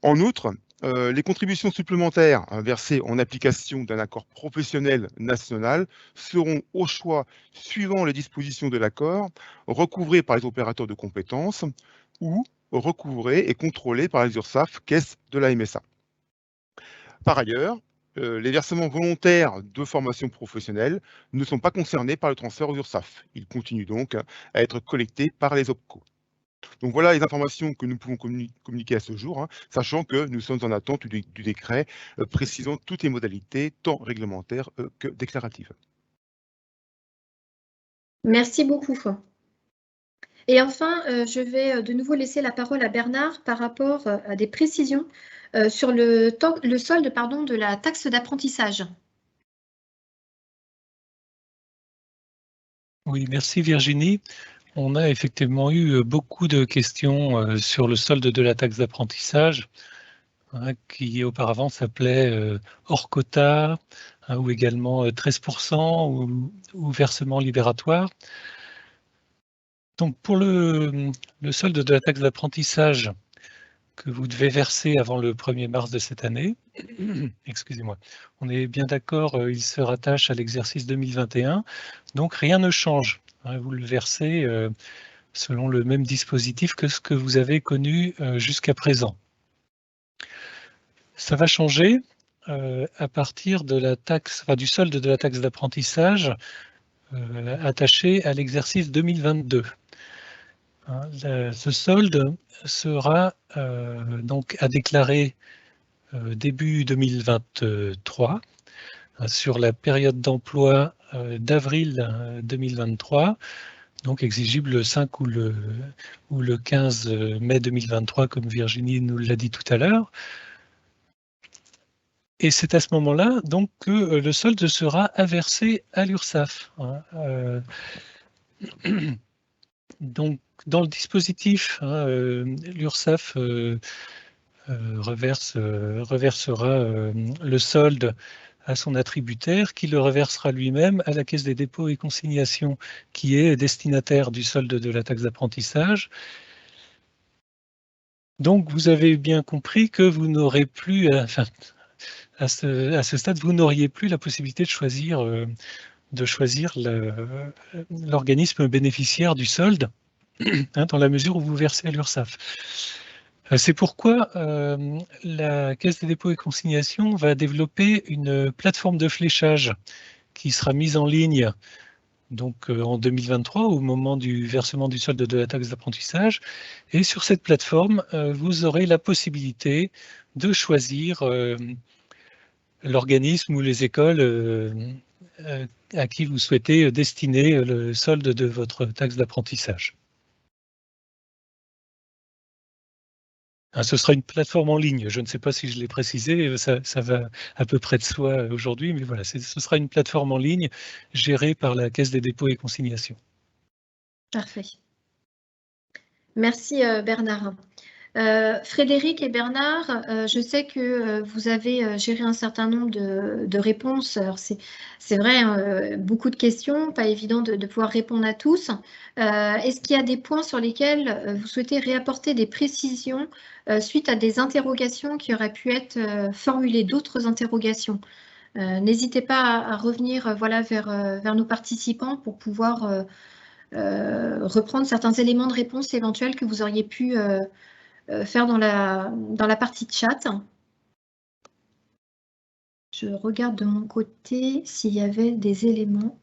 En outre, les contributions supplémentaires versées en application d'un accord professionnel national seront au choix, suivant les dispositions de l'accord, recouvrées par les opérateurs de compétences ou recouvrées et contrôlées par les URSSAF, caisse de la MSA. Par ailleurs, les versements volontaires de formation professionnelle ne sont pas concernés par le transfert aux URSSAF. Ils continuent donc à être collectés par les OPCO. Donc voilà les informations que nous pouvons communiquer à ce jour, sachant que nous sommes en attente du décret précisant toutes les modalités, tant réglementaires que déclaratives. Merci beaucoup. Et enfin, je vais de nouveau laisser la parole à Bernard par rapport à des précisions sur le solde de la taxe d'apprentissage. Oui, merci Virginie. On a effectivement eu beaucoup de questions sur le solde de la taxe d'apprentissage, qui auparavant s'appelait hors quota, ou également 13% ou versement libératoire. Donc pour le solde de la taxe d'apprentissage que vous devez verser avant le 1er mars de cette année, excusez-moi, on est bien d'accord, il se rattache à l'exercice 2021, donc rien ne change. Vous le versez selon le même dispositif que ce que vous avez connu jusqu'à présent. Ça va changer à partir de la taxe, du solde de la taxe d'apprentissage attaché à l'exercice 2022. Ce solde sera donc à déclarer début 2023 sur la période d'emploi d'avril 2023, donc exigible le 5 ou le 15 mai 2023, comme Virginie nous l'a dit tout à l'heure. Et c'est à ce moment-là donc que le solde sera aversé à l'URSSAF. Donc, dans le dispositif, l'URSSAF reversera le solde à son attributaire, qui le reversera lui-même à la Caisse des dépôts et consignations, qui est destinataire du solde de la taxe d'apprentissage. Donc, vous avez bien compris que vous n'aurez plus, enfin, à ce stade, vous n'auriez plus la possibilité de choisir l'organisme bénéficiaire du solde, hein, dans la mesure où vous versez à l'URSSAF. C'est pourquoi la Caisse des dépôts et consignations va développer une plateforme de fléchage qui sera mise en ligne donc en 2023 au moment du versement du solde de la taxe d'apprentissage. Et sur cette plateforme, vous aurez la possibilité de choisir l'organisme ou les écoles à qui vous souhaitez destiner le solde de votre taxe d'apprentissage. Ce sera une plateforme en ligne. Je ne sais pas si je l'ai précisé, ça va à peu près de soi aujourd'hui, mais voilà, ce sera une plateforme en ligne gérée par la Caisse des dépôts et consignations. Parfait. Merci Bernard. Frédéric et Bernard, je sais que vous avez géré un certain nombre de réponses. C'est vrai, beaucoup de questions, pas évident de pouvoir répondre à tous. Est-ce qu'il y a des points sur lesquels vous souhaitez réapporter des précisions suite à des interrogations qui auraient pu être formulées, d'autres interrogations? N'hésitez pas à revenir voilà, vers nos participants pour pouvoir reprendre certains éléments de réponse éventuels que vous auriez pu faire dans la partie de chat. Je regarde de mon côté s'il y avait des éléments.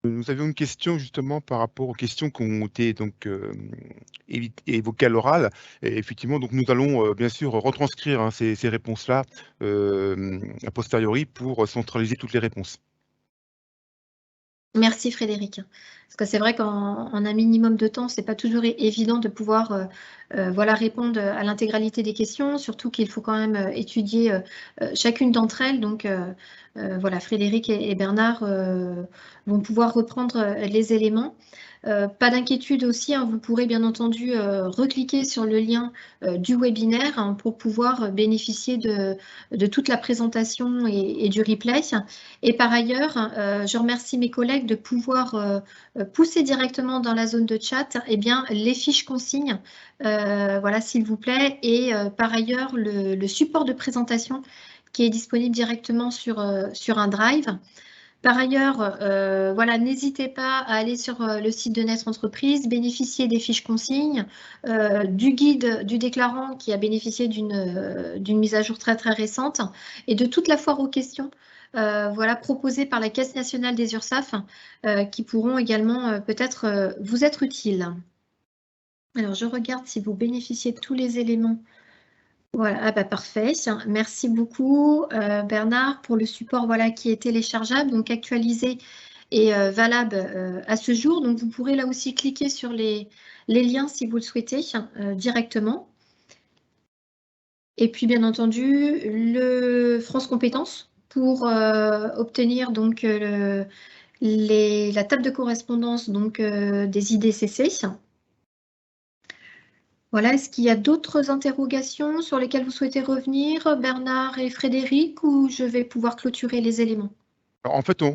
Nous avions une question justement par rapport aux questions qui ont été donc évoquées à l'oral. Et effectivement, donc nous allons bien sûr retranscrire hein, ces réponses-là a posteriori pour centraliser toutes les réponses. Merci Frédéric. Parce que c'est vrai qu'en un minimum de temps, c'est pas toujours évident de pouvoir voilà, répondre à l'intégralité des questions, surtout qu'il faut quand même étudier chacune d'entre elles. Donc voilà, Frédéric et Bernard vont pouvoir reprendre les éléments. Pas d'inquiétude aussi, hein, vous pourrez bien entendu recliquer sur le lien du webinaire hein, pour pouvoir bénéficier de toute la présentation et du replay. Et par ailleurs, je remercie mes collègues de pouvoir pousser directement dans la zone de chat eh bien, les fiches consignes, voilà, s'il vous plaît, et par ailleurs le support de présentation qui est disponible directement sur un drive. Par ailleurs, voilà, n'hésitez pas à aller sur le site de Net Entreprise, bénéficier des fiches consignes, du guide du déclarant qui a bénéficié d'une mise à jour très très récente et de toute la foire aux questions voilà, proposée par la Caisse nationale des URSSAF qui pourront également peut-être vous être utiles. Alors, je regarde si vous bénéficiez de tous les éléments. Voilà, ah bah parfait. Merci beaucoup Bernard pour le support voilà, qui est téléchargeable, donc actualisé et valable à ce jour. Donc vous pourrez là aussi cliquer sur les liens si vous le souhaitez directement. Et puis bien entendu, le France Compétences pour obtenir donc la table de correspondance donc, des IDCC. Voilà, est-ce qu'il y a d'autres interrogations sur lesquelles vous souhaitez revenir, Bernard et Frédéric, ou je vais pouvoir clôturer les éléments? Alors, en fait, on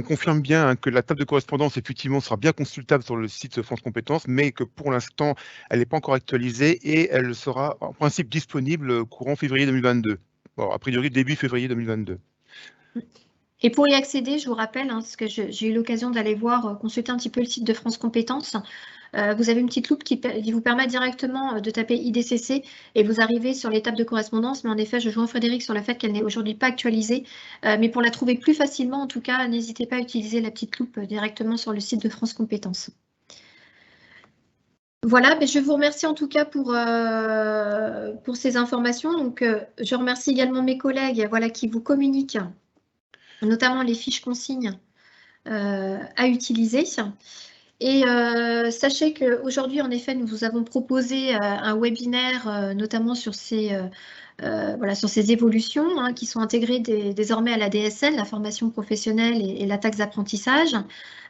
confirme bien hein, que la table de correspondance, effectivement, sera bien consultable sur le site France Compétences, mais que pour l'instant, elle n'est pas encore actualisée et elle sera en principe disponible courant février 2022. Bon, a priori, début février 2022. Et pour y accéder, je vous rappelle, hein, parce que j'ai eu l'occasion d'aller voir, consulter un petit peu le site de France Compétences, vous avez une petite loupe qui vous permet directement de taper IDCC et vous arrivez sur l'étape de correspondance. Mais en effet, je joins Frédéric sur le fait qu'elle n'est aujourd'hui pas actualisée. Mais pour la trouver plus facilement, en tout cas, n'hésitez pas à utiliser la petite loupe directement sur le site de France Compétences. Voilà, mais je vous remercie en tout cas pour ces informations. Donc, je remercie également mes collègues voilà, qui vous communiquent, notamment les fiches consignes à utiliser. Et sachez qu'aujourd'hui, en effet, nous vous avons proposé un webinaire, notamment sur ces évolutions hein, qui sont intégrées désormais à la DSL, la formation professionnelle et la taxe d'apprentissage.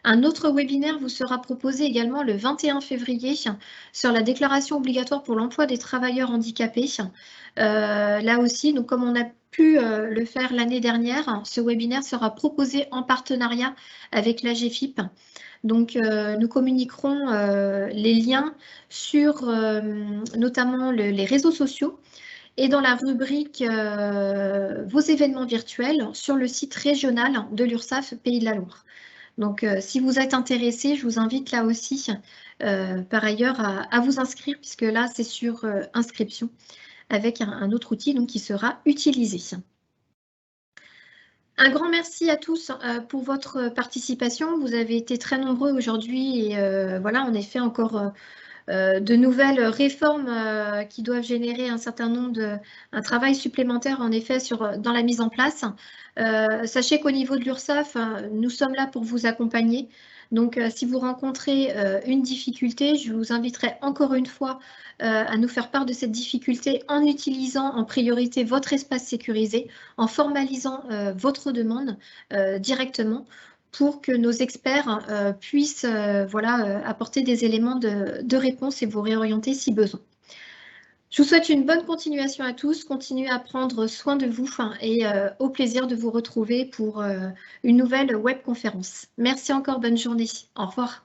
Un autre webinaire vous sera proposé également le 21 février sur la déclaration obligatoire pour l'emploi des travailleurs handicapés. Là aussi, donc, comme on a pu le faire l'année dernière, ce webinaire sera proposé en partenariat avec l'AGFIP. Donc, nous communiquerons les liens sur notamment les réseaux sociaux et dans la rubrique vos événements virtuels sur le site régional de l'URSSAF Pays de la Loire. Donc, si vous êtes intéressé, je vous invite là aussi, par ailleurs, à vous inscrire, puisque là, c'est sur inscription avec un autre outil donc, qui sera utilisé. Un grand merci à tous pour votre participation. Vous avez été très nombreux aujourd'hui et voilà, en effet, encore de nouvelles réformes qui doivent générer un certain nombre un travail supplémentaire en effet dans la mise en place. Sachez qu'au niveau de l'URSSAF, nous sommes là pour vous accompagner. Donc, si vous rencontrez une difficulté, je vous inviterai encore une fois à nous faire part de cette difficulté en utilisant en priorité votre espace sécurisé, en formalisant votre demande directement pour que nos experts puissent apporter des éléments de réponse et vous réorienter si besoin. Je vous souhaite une bonne continuation à tous. Continuez à prendre soin de vous et au plaisir de vous retrouver pour une nouvelle webconférence. Merci encore, bonne journée. Au revoir.